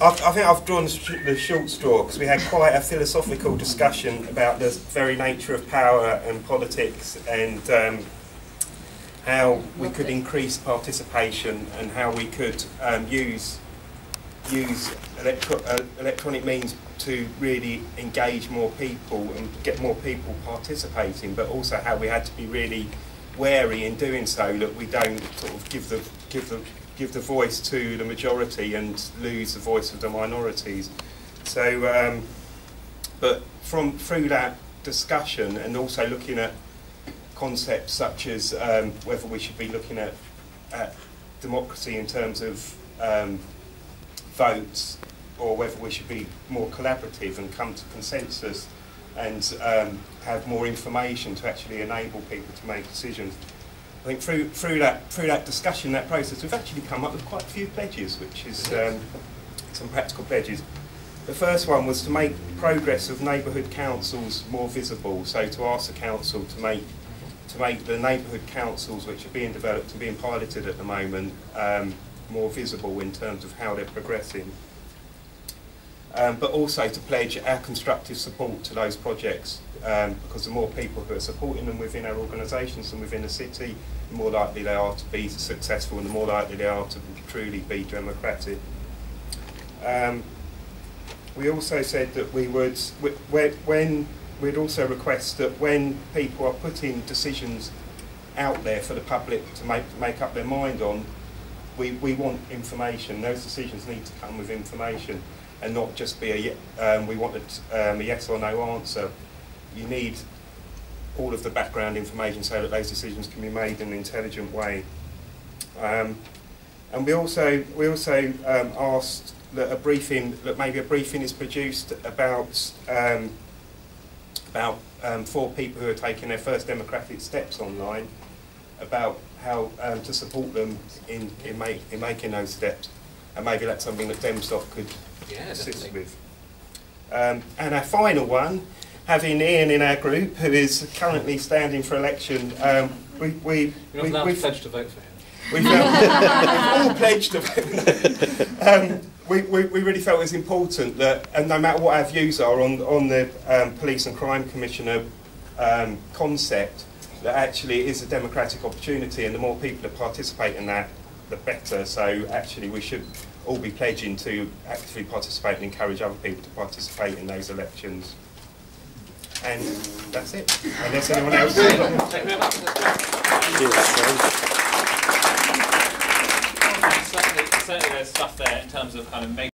I think I've drawn the short straw, because we had quite a philosophical discussion about the very nature of power and politics, and how we could increase participation and how we could use electronic means to really engage more people and get more people participating, but also how we had to be really wary in doing so that we don't sort of give the voice to the majority and lose the voice of the minorities. So, but through that discussion, and also looking at concepts such as whether we should be looking at democracy in terms of votes, or whether we should be more collaborative and come to consensus and have more information to actually enable people to make decisions. I think through that discussion, that process, we've actually come up with quite a few pledges, which is some practical pledges. The first one was to make progress of neighbourhood councils more visible, so to ask the council to make the neighbourhood councils which are being developed and being piloted at the moment more visible in terms of how they're progressing. But also to pledge our constructive support to those projects, because the more people who are supporting them within our organisations and within the city, the more likely they are to be successful and the more likely they are to truly be democratic. We also said that we would, we'd also request that when people are putting decisions out there for the public to make up their mind on, we want information. Those decisions need to come with information and not just be we want a yes or no answer. You need all of the background information so that those decisions can be made in an intelligent way. And we also asked that maybe a briefing is produced about for people who are taking their first democratic steps online, about how to support them in making those steps, and maybe that's something that DemSoc could assist with. And our final one, having Ian in our group, who is currently standing for election, we've pledged to vote for him. We've all pledged to vote. We really felt it was important that, and no matter what our views are on the Police and Crime Commissioner concept, that actually it is a democratic opportunity, and the more people that participate in that, the better. So actually we should all be pledging to actively participate and encourage other people to participate in those elections. And that's it. Unless anyone else... Thank you very much. Certainly there's stuff there in terms of kind of